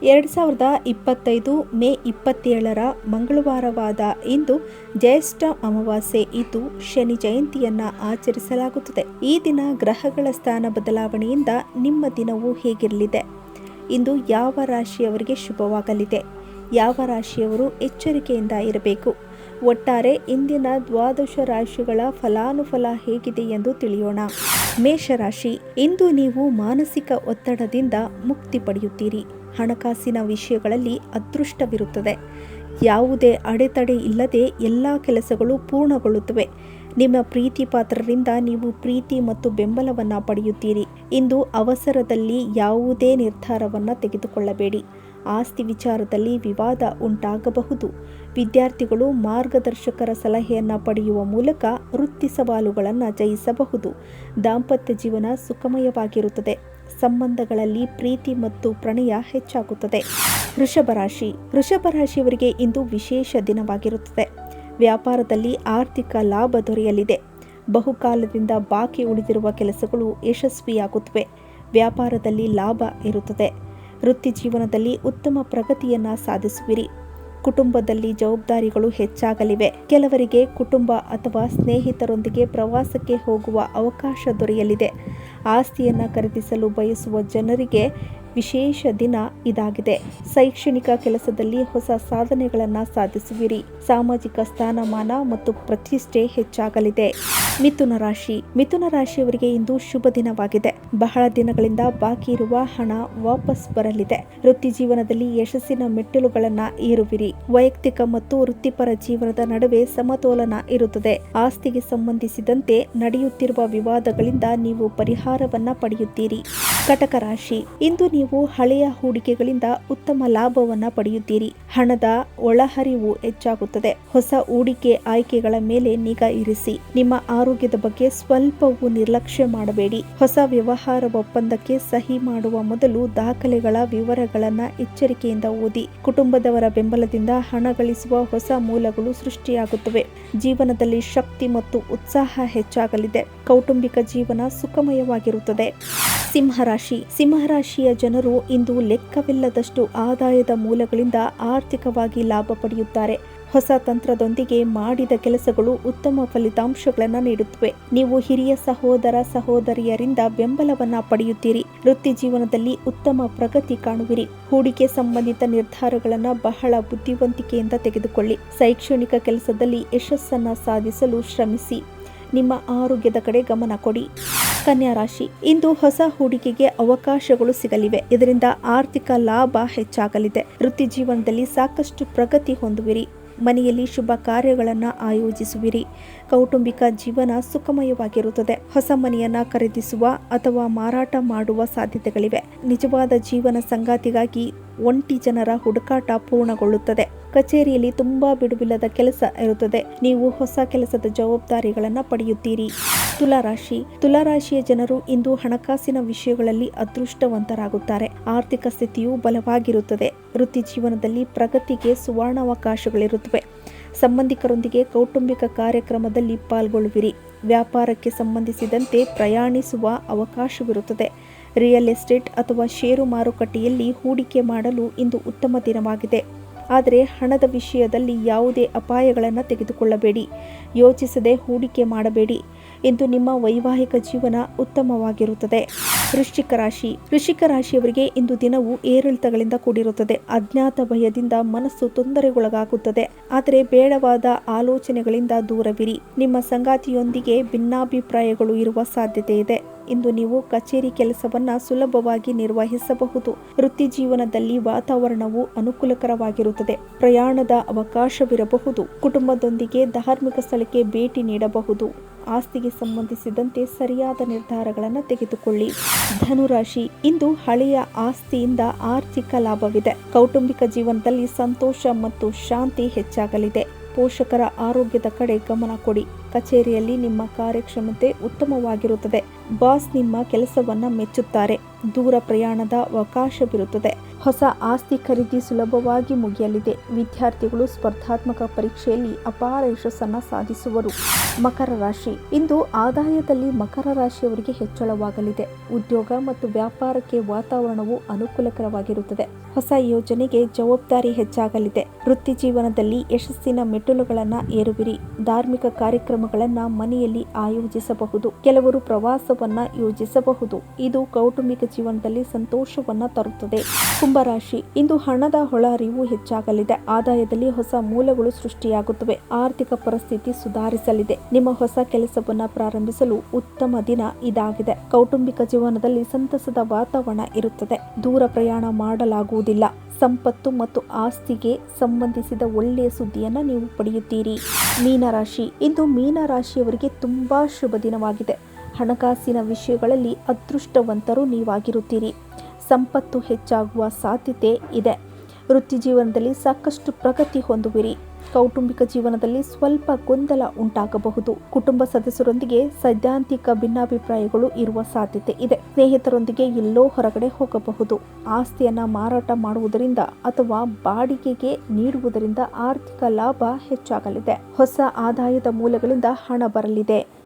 2025 ಮೇ 27 ಮಂಗಳವಾರವಾದ ಇಂದು ಜ್ಯೇಷ್ಠ ಅಮಾವಾಸ್ಯೆ ಇದ್ದು ಶನಿ ಜಯಂತಿಯನ್ನ ಆಚರಿಸಲಾಗುತ್ತದೆ. ಈ ದಿನ ಗ್ರಹಗಳ ಸ್ಥಾನ ಬದಲಾವಣೆಯಿಂದ ನಿಮ್ಮ ದಿನವು ಹೇಗಿರಲಿದೆ? ಇಂದು ಯಾವ ರಾಶಿಯವರಿಗೆ ಶುಭವಾಗಲಿದೆ? ಯಾವ ರಾಶಿಯವರು ಎಚ್ಚರಿಕೆಯಿಂದ ಇರಬೇಕು? ಒಟ್ಟಾರೆ ಇಂದಿನ ದ್ವಾದಶ ರಾಶಿಗಳ ಫಲಾನುಫಲ ಹೇಗಿದೆ ಎಂದು ತಿಳಿಯೋಣ. ಮೇಷರಾಶಿ, ಇಂದು ನೀವು ಮಾನಸಿಕ ಒತ್ತಡದಿಂದ ಮುಕ್ತಿ ಪಡೆಯುತ್ತೀರಿ. ಹಣಕಾಸಿನ ವಿಷಯಗಳಲ್ಲಿ ಅದೃಷ್ಟವಿರುತ್ತದೆ. ಯಾವುದೇ ಅಡೆತಡೆ ಇಲ್ಲದೆ ಎಲ್ಲ ಕೆಲಸಗಳು ಪೂರ್ಣಗೊಳ್ಳುತ್ತವೆ. ನಿಮ್ಮ ಪ್ರೀತಿ ಪಾತ್ರರಿಂದ ನೀವು ಪ್ರೀತಿ ಮತ್ತು ಬೆಂಬಲವನ್ನು ಪಡೆಯುತ್ತೀರಿ. ಇಂದು ಅವಸರದಲ್ಲಿ ಯಾವುದೇ ನಿರ್ಧಾರವನ್ನು ತೆಗೆದುಕೊಳ್ಳಬೇಡಿ. ಆಸ್ತಿ ವಿಚಾರದಲ್ಲಿ ವಿವಾದ ಉಂಟಾಗಬಹುದು. ವಿದ್ಯಾರ್ಥಿಗಳು ಮಾರ್ಗದರ್ಶಕರ ಸಲಹೆಯನ್ನು ಪಡೆಯುವ ಮೂಲಕ ವೃತ್ತಿ ಸವಾಲುಗಳನ್ನು ಜಯಿಸಬಹುದು. ದಾಂಪತ್ಯ ಜೀವನ ಸುಖಮಯವಾಗಿರುತ್ತದೆ. ಸಂಬಂಧಗಳಲ್ಲಿ ಪ್ರೀತಿ ಮತ್ತು ಪ್ರಣಯ ಹೆಚ್ಚಾಗುತ್ತದೆ. ವೃಷಭ ರಾಶಿಯವರಿಗೆ ಇಂದು ವಿಶೇಷ ದಿನವಾಗಿರುತ್ತದೆ. ವ್ಯಾಪಾರದಲ್ಲಿ ಆರ್ಥಿಕ ಲಾಭ ದೊರೆಯಲಿದೆ. ಬಹುಕಾಲದಿಂದ ಬಾಕಿ ಉಳಿದಿರುವ ಕೆಲಸಗಳು ಯಶಸ್ವಿಯಾಗುತ್ತವೆ. ವ್ಯಾಪಾರದಲ್ಲಿ ಲಾಭ ಇರುತ್ತದೆ. ವೃತ್ತಿ ಜೀವನದಲ್ಲಿ ಉತ್ತಮ ಪ್ರಗತಿಯನ್ನು ಸಾಧಿಸುವಿರಿ. ಕುಟುಂಬದಲ್ಲಿ ಜವಾಬ್ದಾರಿಗಳು ಹೆಚ್ಚಾಗಲಿವೆ. ಕೆಲವರಿಗೆ ಕುಟುಂಬ ಅಥವಾ ಸ್ನೇಹಿತರೊಂದಿಗೆ ಪ್ರವಾಸಕ್ಕೆ ಹೋಗುವ ಅವಕಾಶ ದೊರೆಯಲಿದೆ. ಆಸ್ತಿಯನ್ನು ಖರೀದಿಸಲು ಬಯಸುವ ಜನರಿಗೆ ವಿಶೇಷ ದಿನ ಇದಾಗಿದೆ. ಶೈಕ್ಷಣಿಕ ಕೆಲಸದಲ್ಲಿ ಹೊಸ ಸಾಧನೆಗಳನ್ನು ಸಾಧಿಸುವಿರಿ. ಸಾಮಾಜಿಕ ಸ್ಥಾನಮಾನ ಮತ್ತು ಪ್ರತಿಷ್ಠೆ ಹೆಚ್ಚಾಗಲಿದೆ. ಮಿಥುನ ರಾಶಿಯವರಿಗೆ ಇಂದು ಶುಭ ದಿನವಾಗಿದೆ. ಬಹಳ ದಿನಗಳಿಂದ ಬಾಕಿ ಇರುವ ಹಣ ವಾಪಸ್ ಬರಲಿದೆ. ವೃತ್ತಿ ಜೀವನದಲ್ಲಿ ಯಶಸ್ಸಿನ ಮೆಟ್ಟಿಲುಗಳನ್ನು ಏರುವಿರಿ. ವೈಯಕ್ತಿಕ ಮತ್ತು ವೃತ್ತಿಪರ ಜೀವನದ ನಡುವೆ ಸಮತೋಲನ ಇರುತ್ತದೆ. ಆಸ್ತಿಗೆ ಸಂಬಂಧಿಸಿದಂತೆ ನಡೆಯುತ್ತಿರುವ ವಿವಾದಗಳಿಂದ ನೀವು ಪರಿಹಾರವನ್ನ ಪಡೆಯುತ್ತೀರಿ. ಕಟಕ ರಾಶಿ, ಇಂದು ನೀವು ಹಳೆಯ ಹೂಡಿಕೆಗಳಿಂದ ಉತ್ತಮ ಲಾಭವನ್ನ ಪಡೆಯುತ್ತೀರಿ. ಹಣದ ಒಳಹರಿವು ಹೆಚ್ಚಾಗುತ್ತದೆ. ಹೊಸ ಹೂಡಿಕೆ ಆಯ್ಕೆಗಳ ಮೇಲೆ ನಿಗಾ ಇರಿಸಿ. ನಿಮ್ಮ ಆರೋಗ್ಯದ ಬಗ್ಗೆ ಸ್ವಲ್ಪವೂ ನಿರ್ಲಕ್ಷ್ಯ ಮಾಡಬೇಡಿ. ಹೊಸ ವ್ಯವಹಾರ ಒಪ್ಪಂದಕ್ಕೆ ಸಹಿ ಮಾಡುವ ಮೊದಲು ದಾಖಲೆಗಳ ವಿವರಗಳನ್ನು ಎಚ್ಚರಿಕೆಯಿಂದ ಓದಿ. ಕುಟುಂಬದವರ ಬೆಂಬಲದಿಂದ ಹಣ ಗಳಿಸುವ ಹೊಸ ಮೂಲಗಳು ಸೃಷ್ಟಿಯಾಗುತ್ತವೆ. ಜೀವನದಲ್ಲಿ ಶಕ್ತಿ ಮತ್ತು ಉತ್ಸಾಹ ಹೆಚ್ಚಾಗಲಿದೆ. ಕೌಟುಂಬಿಕ ಜೀವನ ಸುಖಮಯವಾಗಿರುತ್ತದೆ. ಸಿಂಹರಾಶಿಯ ಜನರು ಇಂದು ಲೆಕ್ಕವಿಲ್ಲದಷ್ಟು ಆದಾಯದ ಮೂಲಗಳಿಂದ ಆರ್ಥಿಕವಾಗಿ ಲಾಭ ಪಡೆಯುತ್ತಾರೆ. ಹೊಸ ತಂತ್ರದೊಂದಿಗೆ ಮಾಡಿದ ಕೆಲಸಗಳು ಉತ್ತಮ ಫಲಿತಾಂಶಗಳನ್ನು ನೀಡುತ್ತವೆ. ನೀವು ಹಿರಿಯ ಸಹೋದರಿಯರಿಂದ ಬೆಂಬಲವನ್ನ ಪಡೆಯುತ್ತೀರಿ. ವೃತ್ತಿ ಜೀವನದಲ್ಲಿ ಉತ್ತಮ ಪ್ರಗತಿ ಕಾಣುವಿರಿ. ಹೂಡಿಕೆ ಸಂಬಂಧಿತ ನಿರ್ಧಾರಗಳನ್ನು ಬಹಳ ಬುದ್ಧಿವಂತಿಕೆಯಿಂದ ತೆಗೆದುಕೊಳ್ಳಿ. ಶೈಕ್ಷಣಿಕ ಕೆಲಸದಲ್ಲಿ ಯಶಸ್ಸನ್ನು ಸಾಧಿಸಲು ಶ್ರಮಿಸಿ. ನಿಮ್ಮ ಆರೋಗ್ಯದ ಕಡೆ ಗಮನ ಕೊಡಿ. ಕನ್ಯಾ ರಾಶಿ, ಇಂದು ಹೊಸ ಹೂಡಿಕೆಗೆ ಅವಕಾಶಗಳು ಸಿಗಲಿವೆ. ಇದರಿಂದ ಆರ್ಥಿಕ ಲಾಭ ಹೆಚ್ಚಾಗಲಿದೆ. ವೃತ್ತಿ ಜೀವನದಲ್ಲಿ ಸಾಕಷ್ಟು ಪ್ರಗತಿ ಹೊಂದುವಿರಿ. ಮನೆಯಲ್ಲಿ ಶುಭ ಕಾರ್ಯಗಳನ್ನು ಆಯೋಜಿಸುವಿರಿ. ಕೌಟುಂಬಿಕ ಜೀವನ ಸುಖಮಯವಾಗಿರುತ್ತದೆ. ಹೊಸ ಮನೆಯನ್ನು ಖರೀದಿಸುವ ಅಥವಾ ಮಾರಾಟ ಮಾಡುವ ಸಾಧ್ಯತೆಗಳಿವೆ. ನಿಜವಾದ ಜೀವನ ಸಂಗಾತಿಗಾಗಿ ಒಂಟಿ ಜನರ ಹುಡುಕಾಟ ಪೂರ್ಣಗೊಳ್ಳುತ್ತದೆ. ಕಚೇರಿಯಲ್ಲಿ ತುಂಬಾ ಬಿಡುವಿಲ್ಲದ ಕೆಲಸ ಇರುತ್ತದೆ. ನೀವು ಹೊಸ ಕೆಲಸದ ಜವಾಬ್ದಾರಿಗಳನ್ನು ಪಡೆಯುತ್ತೀರಿ. ತುಲಾರಾಶಿಯ ಜನರು ಇಂದು ಹಣಕಾಸಿನ ವಿಷಯಗಳಲ್ಲಿ ಅದೃಷ್ಟವಂತರಾಗುತ್ತಾರೆ. ಆರ್ಥಿಕ ಸ್ಥಿತಿಯು ಬಲವಾಗಿರುತ್ತದೆ. ವೃತ್ತಿ ಜೀವನದಲ್ಲಿ ಪ್ರಗತಿಗೆ ಸುವರ್ಣಾವಕಾಶಗಳಿರುತ್ತವೆ. ಸಂಬಂಧಿಕರೊಂದಿಗೆ ಕೌಟುಂಬಿಕ ಕಾರ್ಯಕ್ರಮದಲ್ಲಿ ಪಾಲ್ಗೊಳ್ಳುವಿರಿ. ವ್ಯಾಪಾರಕ್ಕೆ ಸಂಬಂಧಿಸಿದಂತೆ ಪ್ರಯಾಣಿಸುವ ಅವಕಾಶವಿರುತ್ತದೆ. ರಿಯಲ್ ಎಸ್ಟೇಟ್ ಅಥವಾ ಷೇರು ಮಾರುಕಟ್ಟೆಯಲ್ಲಿ ಹೂಡಿಕೆ ಮಾಡಲು ಇಂದು ಉತ್ತಮ ದಿನವಾಗಿದೆ. ಆದರೆ ಹಣದ ವಿಷಯದಲ್ಲಿ ಯಾವುದೇ ಅಪಾಯಗಳನ್ನು ತೆಗೆದುಕೊಳ್ಳಬೇಡಿ. ಯೋಚಿಸದೆ ಹೂಡಿಕೆ ಮಾಡಬೇಡಿ. ಇಂದು ನಿಮ್ಮ ವೈವಾಹಿಕ ಜೀವನ ಉತ್ತಮವಾಗಿರುತ್ತದೆ. ವೃಶ್ಚಿಕ ರಾಶಿಯವರಿಗೆ ಇಂದು ದಿನವು ಏರಿಳಿತಗಳಿಂದ ಕೂಡಿರುತ್ತದೆ. ಅಜ್ಞಾತ ಭಯದಿಂದ ಮನಸ್ಸು ತೊಂದರೆಗೊಳಗಾಗುತ್ತದೆ. ಆದರೆ ಬೇಡವಾದ ಆಲೋಚನೆಗಳಿಂದ ದೂರವಿರಿ. ನಿಮ್ಮ ಸಂಗಾತಿಯೊಂದಿಗೆ ಭಿನ್ನಾಭಿಪ್ರಾಯಗಳು ಇರುವ ಸಾಧ್ಯತೆ ಇದೆ. ಇಂದು ನೀವು ಕಚೇರಿ ಕೆಲಸವನ್ನ ಸುಲಭವಾಗಿ ನಿರ್ವಹಿಸಬಹುದು. ವೃತ್ತಿ ಜೀವನದಲ್ಲಿ ವಾತಾವರಣವು ಅನುಕೂಲಕರವಾಗಿರುತ್ತದೆ. ಪ್ರಯಾಣದ ಅವಕಾಶವಿರಬಹುದು. ಕುಟುಂಬದೊಂದಿಗೆ ಧಾರ್ಮಿಕ ಸ್ಥಳಕ್ಕೆ ಭೇಟಿ ನೀಡಬಹುದು. ಆಸ್ತಿಗೆ ಸಂಬಂಧಿಸಿದಂತೆ ಸರಿಯಾದ ನಿರ್ಧಾರಗಳನ್ನು ತೆಗೆದುಕೊಳ್ಳಿ. ಧನುರಾಶಿ, ಇಂದು ಹಳೆಯ ಆಸ್ತಿಯಿಂದ ಆರ್ಥಿಕ ಲಾಭವಿದೆ. ಕೌಟುಂಬಿಕ ಜೀವನದಲ್ಲಿ ಸಂತೋಷ ಮತ್ತು ಶಾಂತಿ ಹೆಚ್ಚಾಗಲಿದೆ. ಪೋಷಕರ ಆರೋಗ್ಯದ ಕಡೆ ಗಮನ ಕೊಡಿ. ಕಚೇರಿಯಲ್ಲಿ ನಿಮ್ಮ ಕಾರ್ಯಕ್ಷಮತೆ ಉತ್ತಮವಾಗಿರುತ್ತದೆ. ಬಾಸ್ ನಿಮ್ಮ ಕೆಲಸವನ್ನ ಮೆಚ್ಚುತ್ತಾರೆ. ದೂರ ಪ್ರಯಾಣದ ಅವಕಾಶವಿರುತ್ತದೆ. ಹೊಸ ಆಸ್ತಿ ಖರೀದಿ ಸುಲಭವಾಗಿ ಮುಗಿಯಲಿದೆ. ವಿದ್ಯಾರ್ಥಿಗಳು ಸ್ಪರ್ಧಾತ್ಮಕ ಪರೀಕ್ಷೆಯಲ್ಲಿ ಅಪಾರ ಯಶಸ್ಸನ್ನು ಸಾಧಿಸುವರು. ಮಕರ ರಾಶಿ. ಇಂದು ಆದಾಯದಲ್ಲಿ ಮಕರ ರಾಶಿಯವರಿಗೆ ಹೆಚ್ಚಳವಾಗಲಿದೆ. ಉದ್ಯೋಗ ಮತ್ತು ವ್ಯಾಪಾರಕ್ಕೆ ವಾತಾವರಣವು ಅನುಕೂಲಕರವಾಗಿರುತ್ತದೆ. ಹೊಸ ಯೋಜನೆಗೆ ಜವಾಬ್ದಾರಿ ಹೆಚ್ಚಾಗಲಿದೆ. ವೃತ್ತಿ ಜೀವನದಲ್ಲಿ ಯಶಸ್ಸಿನ ಮೆಟ್ಟಿಲುಗಳನ್ನು ಏರುವಿರಿ. ಧಾರ್ಮಿಕ ಕಾರ್ಯಕ್ರಮಗಳನ್ನು ಮನೆಯಲ್ಲಿ ಆಯೋಜಿಸಬಹುದು. ಕೆಲವರು ಪ್ರವಾಸವನ್ನ ಯೋಜಿಸಬಹುದು. ಇದು ಕೌಟುಂಬಿಕ ಜೀವನದಲ್ಲಿ ಸಂತೋಷವನ್ನ ತರುತ್ತದೆ. ಕುಂಭರಾಶಿ. ಇಂದು ಹಣದ ಹೊಳಹರಿವು ಹೆಚ್ಚಾಗಲಿದೆ. ಆದಾಯದಲ್ಲಿ ಹೊಸ ಮೂಲಗಳು ಸೃಷ್ಟಿಯಾಗುತ್ತವೆ. ಆರ್ಥಿಕ ಪರಿಸ್ಥಿತಿ ಸುಧಾರಿಸಲಿದೆ. ನಿಮ್ಮ ಹೊಸ ಕೆಲಸವನ್ನ ಪ್ರಾರಂಭಿಸಲು ಉತ್ತಮ ದಿನ ಇದಾಗಿದೆ. ಕೌಟುಂಬಿಕ ಜೀವನದಲ್ಲಿ ಸಂತಸದ ವಾತಾವರಣ ಇರುತ್ತದೆ. ದೂರ ಪ್ರಯಾಣ ಮಾಡಲಾಗುವುದಿಲ್ಲ. ಸಂಪತ್ತು ಮತ್ತು ಆಸ್ತಿಗೆ ಸಂಬಂಧಿಸಿದ ಒಳ್ಳೆಯ ಸುದ್ದಿಯನ್ನ ನೀವು ಪಡೆಯುತ್ತೀರಿ. ಮೀನರಾಶಿ. ಇಂದು ಮೀನರಾಶಿಯವರಿಗೆ ತುಂಬಾ ಶುಭ ದಿನವಾಗಿದೆ. ಹಣಕಾಸಿನ ವಿಷಯಗಳಲ್ಲಿ ಅದೃಷ್ಟವಂತರು ನೀವಾಗಿರುತ್ತೀರಿ. ಸಂಪತ್ತು ಹೆಚ್ಚಾಗುವ ಸಾಧ್ಯತೆ ಇದೆ. ವೃತ್ತಿ ಜೀವನದಲ್ಲಿ ಸಾಕಷ್ಟು ಪ್ರಗತಿ ಹೊಂದುವಿರಿ. ಕೌಟುಂಬಿಕ ಜೀವನದಲ್ಲಿ ಸ್ವಲ್ಪ ಗೊಂದಲ ಉಂಟಾಗಬಹುದು. ಕುಟುಂಬ ಸದಸ್ಯರೊಂದಿಗೆ ಸೈದ್ಧಾಂತಿಕ ಭಿನ್ನಾಭಿಪ್ರಾಯಗಳು ಇರುವ ಸಾಧ್ಯತೆ ಇದೆ. ಸ್ನೇಹಿತರೊಂದಿಗೆ ಎಲ್ಲೋ ಹೊರಗಡೆ ಹೋಗಬಹುದು. ಆಸ್ತಿಯನ್ನ ಮಾರಾಟ ಮಾಡುವುದರಿಂದ ಅಥವಾ ಬಾಡಿಗೆಗೆ ನೀಡುವುದರಿಂದ ಆರ್ಥಿಕ ಲಾಭ ಹೆಚ್ಚಾಗಲಿದೆ. ಹೊಸ ಆದಾಯದ ಮೂಲಗಳಿಂದ ಹಣ ಬರಲಿದೆ.